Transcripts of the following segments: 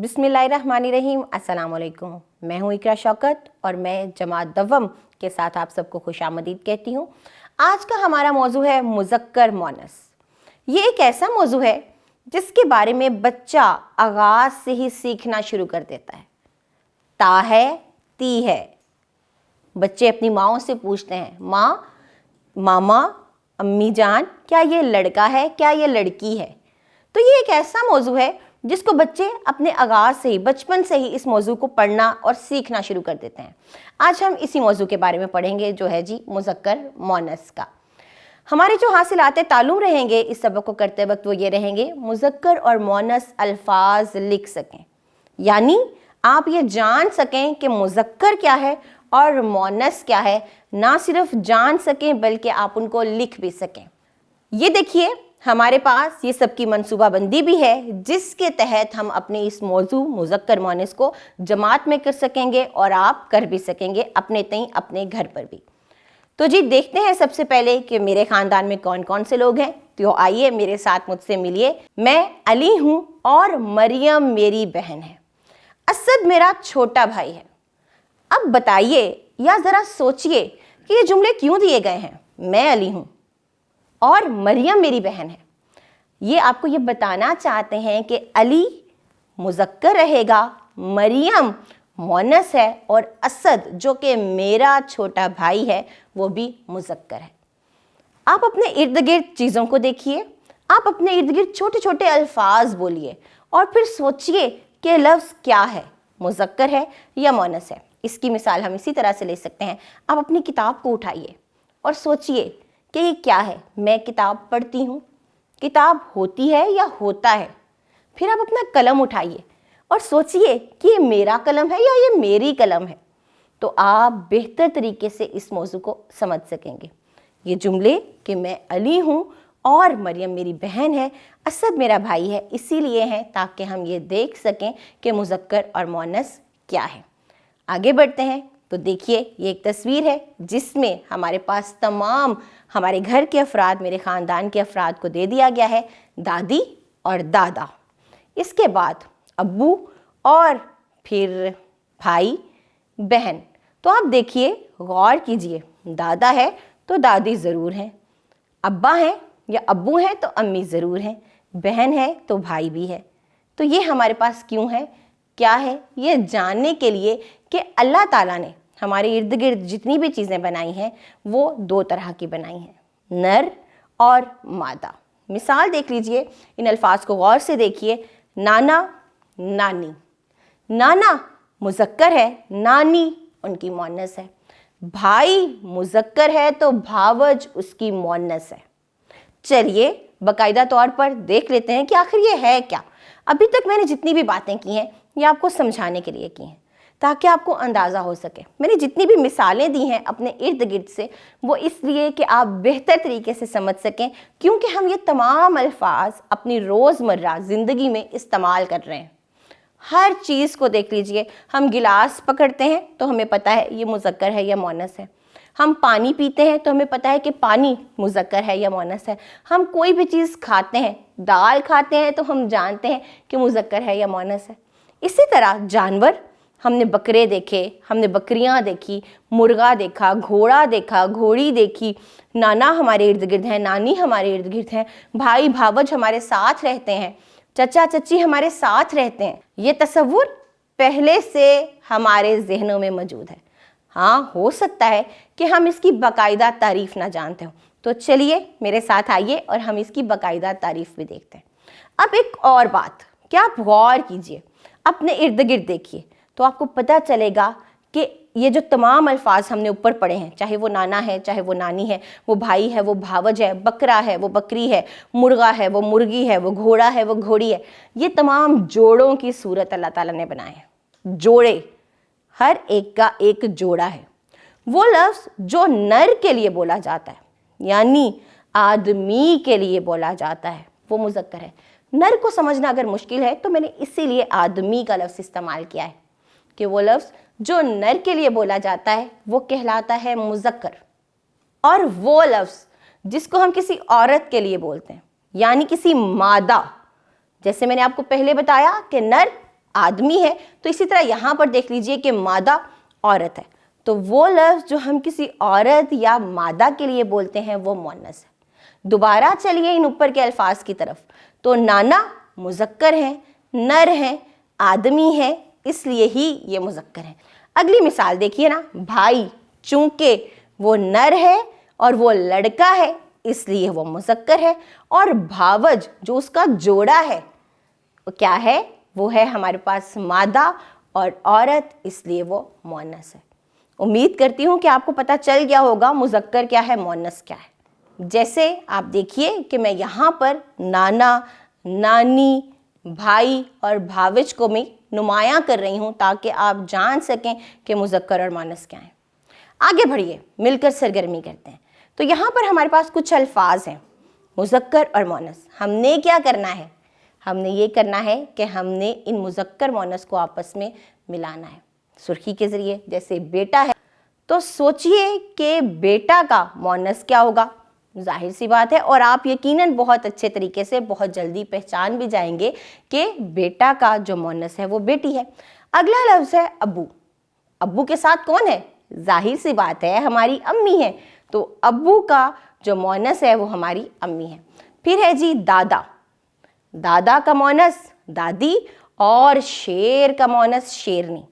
बिस्मिल्लाहिर्रहमानिर्रहीम। अस्सलाम वालेकुम। मैं हूँ इकरा शौकत और मैं जमात दवम के साथ आप सबको खुशामदीद कहती हूँ। आज का हमारा मौजू है मुज़क्कर मोनस। ये एक ऐसा मौजू है जिसके बारे में बच्चा आगाज़ से ही सीखना शुरू कर देता है। ता है, ती है। बच्चे अपनी माँओं से पूछते हैं, माँ, मामा, अम्मी जान, क्या ये लड़का है, क्या ये लड़की है। तो ये एक ऐसा मौजू है जिसको बच्चे अपने आगाज़ से ही, बचपन से ही इस मौजू को पढ़ना और सीखना शुरू कर देते हैं। आज हम इसी मौजू के बारे में पढ़ेंगे जो है जी मुज़क्कर मोनस का। हमारे जो हासिलात तालुम रहेंगे इस सबक को करते वक्त वो ये रहेंगे, मुज़क्कर और मोनस अल्फाज लिख सकें, यानी आप ये जान सकें कि मुज़क्कर क्या है और मोनस क्या है। ना सिर्फ जान सकें बल्कि आप उनको लिख भी सकें। ये देखिए, हमारे पास ये सब की मनसूबाबंदी भी है जिसके तहत हम अपने इस मौजू मुज़क्कर मोनस को जमात में कर सकेंगे और आप कर भी सकेंगे अपने तई, अपने घर पर भी। तो जी देखते हैं सबसे पहले कि मेरे ख़ानदान में कौन कौन से लोग हैं। तो आइए मेरे साथ मुझसे मिलिए। मैं अली हूँ और मरियम मेरी बहन है। असद मेरा छोटा भाई है। अब बताइए या ज़रा सोचिए कि ये जुमले क्यों दिए गए हैं। मैं अली हूँ और मरियम मेरी बहन है। ये आपको ये बताना चाहते हैं कि अली मुज़क्कर रहेगा, मरियम मोनस है और असद जो कि मेरा छोटा भाई है वो भी मुज़क्कर है। आप अपने इर्द गिर्द चीज़ों को देखिए, आप अपने इर्द गिर्द छोटे छोटे अल्फाज बोलिए और फिर सोचिए कि लफ्ज़ क्या है, मुज़क्कर है या मोनस है। इसकी मिसाल हम इसी तरह से ले सकते हैं। आप अपनी किताब को उठाइए और सोचिए कि ये क्या है। मैं किताब पढ़ती हूँ, किताब होती है या होता है। फिर आप अपना कलम उठाइए और सोचिए कि ये मेरा कलम है या ये मेरी कलम है। तो आप बेहतर तरीके से इस मौजू को समझ सकेंगे। ये जुमले कि मैं अली हूँ और मरियम मेरी बहन है, असद मेरा भाई है, इसीलिए हैं ताकि हम ये देख सकें कि मुज़क्कर और मोनस क्या है। आगे बढ़ते हैं तो देखिए, ये एक तस्वीर है जिसमें हमारे पास तमाम हमारे घर के अफराद, मेरे ख़ानदान के अफराद को दे दिया गया है, दादी और दादा, इसके बाद अब्बू और फिर भाई बहन। तो आप देखिए, गौर कीजिए, दादा है तो दादी ज़रूर हैं, अब्बा हैं या अब्बू हैं तो अम्मी ज़रूर हैं, बहन है तो भाई भी है। तो ये हमारे पास क्यों है, क्या है, ये जानने के लिए कि अल्लाह ताला ने हमारे इर्द गिर्द जितनी भी चीज़ें बनाई हैं वो दो तरह की बनाई हैं, नर और मादा। मिसाल देख लीजिए, इन अल्फाज को गौर से देखिए। नाना, नानी। नाना मुज़क्कर है, नानी उनकी मोनस है। भाई मुज़क्कर है तो भावज उसकी मोनस है। चलिए बाकायदा तौर पर देख लेते हैं कि आखिर ये है क्या। अभी तक मैंने जितनी भी बातें की हैं ये आपको समझाने के लिए की हैं ताकि आपको अंदाज़ा हो सके। मैंने जितनी भी मिसालें दी हैं अपने इर्द गिर्द से वो इसलिए कि आप बेहतर तरीके से समझ सकें, क्योंकि हम ये तमाम अल्फाज अपनी रोज़मर्रा ज़िंदगी में इस्तेमाल कर रहे हैं। हर चीज़ को देख लीजिए, हम गिलास पकड़ते हैं तो हमें पता है ये मुज़क्कर है या मोनस है। हम पानी पीते हैं तो हमें पता है कि पानी मुज़क्कर है या मोनस है। हम कोई भी चीज़ खाते हैं, दाल खाते हैं तो हम जानते हैं कि मुज़क्कर है या मोनस है। इसी तरह जानवर, हमने बकरे देखे, हमने बकरियां देखी, मुर्गा देखा, घोड़ा देखा, घोड़ी देखी। नाना हमारे इर्द गिर्द हैं, नानी हमारे इर्द गिर्द हैं, भाई भावज हमारे साथ रहते हैं, चचा चची हमारे साथ रहते हैं। ये तसव्वुर पहले से हमारे जहनों में मौजूद है। हाँ, हो सकता है कि हम इसकी बाकायदा तारीफ़ ना जानते हो। तो चलिए मेरे साथ आइए और हम इसकी बाकायदा तारीफ़ भी देखते हैं। अब एक और बात, क्या आप गौर कीजिए, अपने इर्द गिर्द देखिए तो आपको पता चलेगा कि ये जो तमाम अल्फाज हमने ऊपर पढ़े हैं, चाहे वो नाना है, चाहे वो नानी है, वो भाई है, वो भावज है, बकरा है, वो बकरी है, मुर्गा है, वो मुर्गी है, वो घोड़ा है, वो घोड़ी है, ये तमाम जोड़ों की सूरत अल्लाह ताला ने बनाए हैं। जोड़े, हर एक का एक जोड़ा है। वो लफ्ज़ जो नर के लिए बोला जाता है, यानी आदमी के लिए बोला जाता है, वो मुज़क्कर है। नर को समझना अगर मुश्किल है तो मैंने इसीलिए आदमी का लफ्ज़ इस्तेमाल किया है कि वो लफ्ज़ जो नर के लिए बोला जाता है वो कहलाता है मुज़क्कर, और वो लफ्ज़ जिसको हम किसी औरत के लिए बोलते हैं यानी किसी मादा, जैसे मैंने आपको पहले बताया कि नर आदमी है, तो इसी तरह यहाँ पर देख लीजिए कि मादा औरत है, तो वो लफ्ज़ जो हम किसी औरत या मादा के लिए बोलते हैं वो मुअन्नस है। दोबारा चलिए इन ऊपर के अल्फाज की तरफ, तो नाना मुज़क्कर हैं, नर हैं, आदमी है, इसलिए ही ये मुज़क्कर हैं। अगली मिसाल देखिए ना, भाई चूंकि वो नर है और वो लड़का है इसलिए वो मुज़क्कर है, और भावज जो उसका जोड़ा है वो क्या है, वो है हमारे पास मादा और औरत, इसलिए वो मुअन्नस है। उम्मीद करती हूँ कि आपको पता चल गया होगा मुज़क्कर क्या है, मुअन्नस क्या है। जैसे आप देखिए कि मैं यहाँ पर नाना, नानी, भाई और भाविज को मैं नुमायां कर रही हूँ ताकि आप जान सकें कि मुज़क्कर और मुअन्नस क्या है। आगे बढ़िए, मिलकर सरगर्मी करते हैं। तो यहाँ पर हमारे पास कुछ अल्फाज हैं, मुज़क्कर और मुअन्नस। हमने क्या करना है, हमने ये करना है कि हमने इन मुज़क्कर मुअन्नस को आपस में मिलाना है सुर्खी के ज़रिए। जैसे बेटा है, तो सोचिए कि बेटा का मुअन्नस क्या होगा, जाहिर सी बात है, और आप यकीनन बहुत अच्छे तरीके से बहुत जल्दी पहचान भी जाएंगे कि बेटा का जो मुअन्नस है वो बेटी है। अगला लफ्ज़ है अब्बू। अब्बू के साथ कौन है, जाहिर सी बात है हमारी अम्मी है, तो अब्बू का जो मुअन्नस है वो हमारी अम्मी है। फिर है जी दादा। दादा का मुअन्नस दादी और शेर का मुअन्नस शेरनी।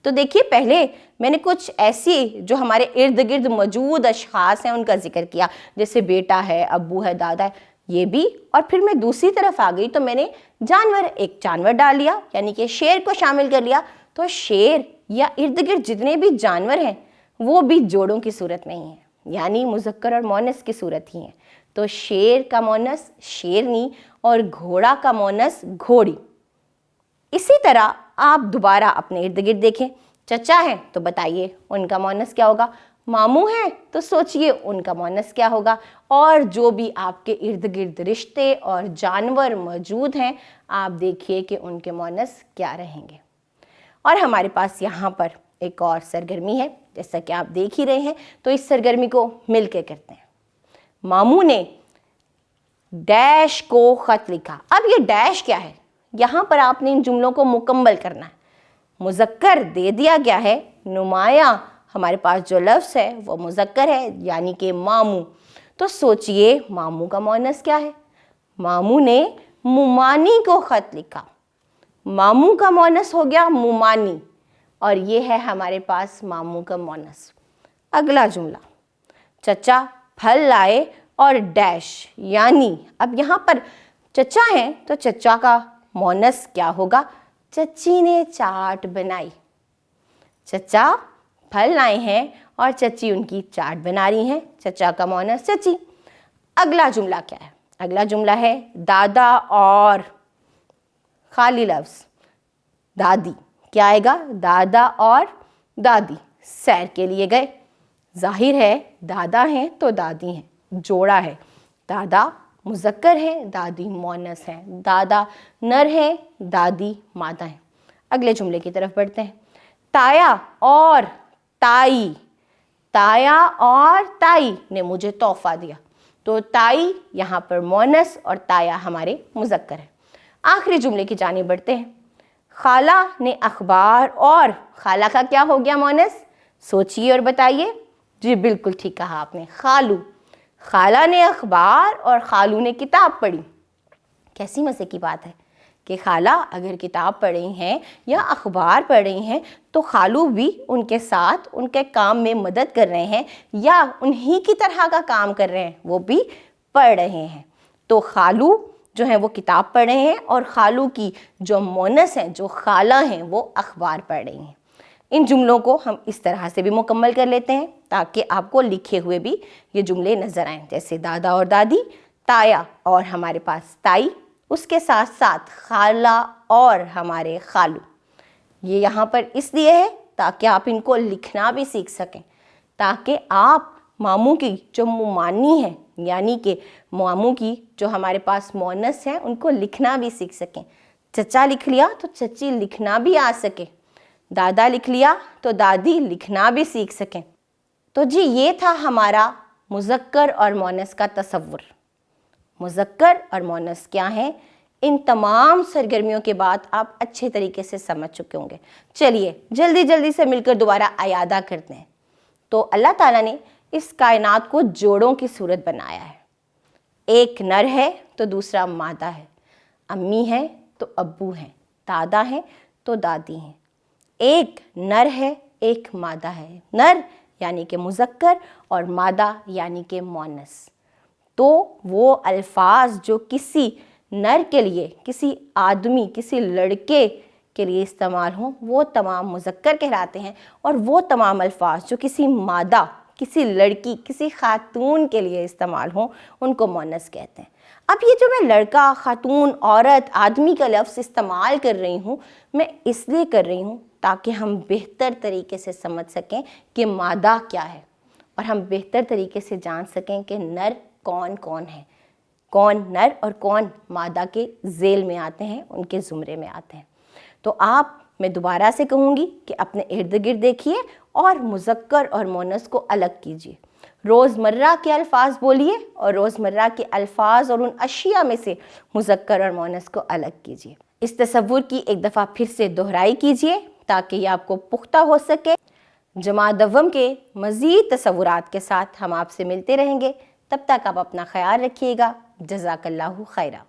तो देखिए, पहले मैंने कुछ ऐसी जो हमारे इर्द गिर्द मौजूद अशखास हैं उनका जिक्र किया, जैसे बेटा है, अब्बू है, दादा है, ये भी, और फिर मैं दूसरी तरफ आ गई तो मैंने जानवर, एक जानवर डाल लिया, यानी कि शेर को शामिल कर लिया। तो शेर या इर्द गिर्द जितने भी जानवर हैं वो भी जोड़ों की सूरत में ही हैं, यानी मुज़क्कर और मुअन्नस की सूरत ही हैं। तो शेर का मुअन्नस शेरनी और घोड़ा का मुअन्नस घोड़ी। इसी तरह आप दोबारा अपने इर्द गिर्द देखें, चचा हैं तो बताइए उनका मुअन्नस क्या होगा, मामू हैं तो सोचिए उनका मुअन्नस क्या होगा, और जो भी आपके इर्द गिर्द रिश्ते और जानवर मौजूद हैं आप देखिए कि उनके मुअन्नस क्या रहेंगे। और हमारे पास यहाँ पर एक और सरगर्मी है, जैसा कि आप देख ही रहे हैं, तो इस सरगर्मी को मिल के करते हैं। मामू ने डैश को ख़त लिखा। अब ये डैश क्या है, यहाँ पर आपने इन जुमलों को मुकम्मल करना है। मुज़क्कर दे दिया गया है, नुमाया हमारे पास जो लफ्ज़ है वो मुज़क्कर है, यानी कि मामू। तो सोचिए मामू का मुअन्नस क्या है, मामू ने मुमानी को ख़त लिखा। मामू का मुअन्नस हो गया मुमानी, और ये है हमारे पास मामू का मुअन्नस। अगला जुमला, चचा फल लाए और डैश, यानी अब यहाँ पर चचा हैं तो चचा का मुअन्नस क्या होगा, चच्ची ने चाट बनाई। चचा फल लाए हैं और चच्ची उनकी चाट बना रही हैं, चचा का मुअन्नस चच्ची। अगला जुमला क्या है, अगला जुमला है दादा और खाली लफ्ज़ दादी। क्या आएगा, दादा और दादी सैर के लिए गए। जाहिर है दादा हैं तो दादी हैं, जोड़ा है, दादा मुज़क्कर है, दादी मुअन्नस है, दादा नर है, दादी मादा है। अगले जुमले की तरफ बढ़ते हैं, ताया और ताई। ताया और ताई ने मुझे तोहफा दिया, तो ताई यहाँ पर मुअन्नस और ताया हमारे मुज़क्कर है। आखिरी जुमले की जानिब बढ़ते हैं, खाला ने अखबार और खाला का क्या हो गया मुअन्नस, सोचिए और बताइए। जी बिल्कुल ठीक कहा आपने, खालू। खाला ने अखबार और खालू ने किताब पढ़ी। कैसी मज़े की बात है कि खाला अगर किताब पढ़ रही हैं या अखबार पढ़ रही हैं तो खालू भी उनके साथ उनके काम में मदद कर रहे हैं या उन्हीं की तरह का काम कर रहे हैं, वो भी पढ़ रहे हैं। तो खालू जो है वो किताब पढ़ रहे हैं और खालू की जो मुअन्नस हैं, जो खाला हैं, वो अखबार पढ़ रही हैं। इन जुमलों को हम इस तरह से भी मुकम्मल कर लेते हैं ताकि आपको लिखे हुए भी ये जुमले नज़र आएँ, जैसे दादा और दादी, ताया और हमारे पास ताई, उसके साथ साथ खाला और हमारे खालू। ये यहाँ पर इसलिए है ताकि आप इनको लिखना भी सीख सकें, ताकि आप मामू की जो मुमानी है, यानी कि मामू की जो हमारे पास मुअन्नस हैं, उनको लिखना भी सीख सकें। चचा लिख लिया तो चची लिखना भी आ सके, दादा लिख लिया तो दादी लिखना भी सीख सकें। तो जी ये था हमारा मुज़क्कर और मुअन्नस का तसव्वुर। मुज़क्कर और मुअन्नस क्या हैं, ان تمام سرگرمیوں کے بعد آپ اچھے طریقے سے سمجھ چکے ہوں گے۔ چلیے جلدی جلدی سے مل کر دوبارہ اعادہ کرتے ہیں۔ تو اللہ تعالیٰ نے اس کائنات کو جوڑوں کی صورت بنایا ہے۔ ایک نر ہے تو دوسرا مادہ ہے، امی ہے تو ابو ہیں، دادا ہیں تو دادی ہیں۔ ایک نر ہے ایک مادہ ہے، نر یعنی کہ مذکر اور مادہ یعنی کہ مؤنث۔ تو وہ الفاظ جو کسی نر کے لیے، کسی آدمی، کسی لڑکے کے لیے استعمال ہوں وہ تمام مذکر کہلاتے ہیں، اور وہ تمام الفاظ جو کسی مادہ، کسی لڑکی، کسی خاتون کے لیے استعمال ہوں ان کو مؤنث کہتے ہیں۔ اب یہ جو میں لڑکا، خاتون، عورت، آدمی کا لفظ استعمال کر رہی ہوں، میں اس لیے کر رہی ہوں تاکہ ہم بہتر طریقے سے سمجھ سکیں کہ مادہ کیا ہے، اور ہم بہتر طریقے سے جان سکیں کہ نر کون کون ہے، کون نر اور کون مادہ کے ذیل میں آتے ہیں، ان کے زمرے میں آتے ہیں۔ تو میں دوبارہ سے کہوں گی کہ اپنے ارد گرد دیکھیے اور مذکر اور مؤنث کو الگ کیجیے۔ روزمرہ کے الفاظ بولیے اور روزمرہ کے الفاظ اور ان اشیاء میں سے مذکر اور مؤنث کو الگ کیجیے۔ اس تصور کی ایک دفعہ پھر سے دہرائی کیجیے تاکہ یہ آپ کو پختہ ہو سکے۔ جماعت دوم کے مزید تصورات کے ساتھ ہم آپ سے ملتے رہیں گے، تب تک آپ اپنا خیال رکھیے گا۔ جزاک اللہ خیرہ۔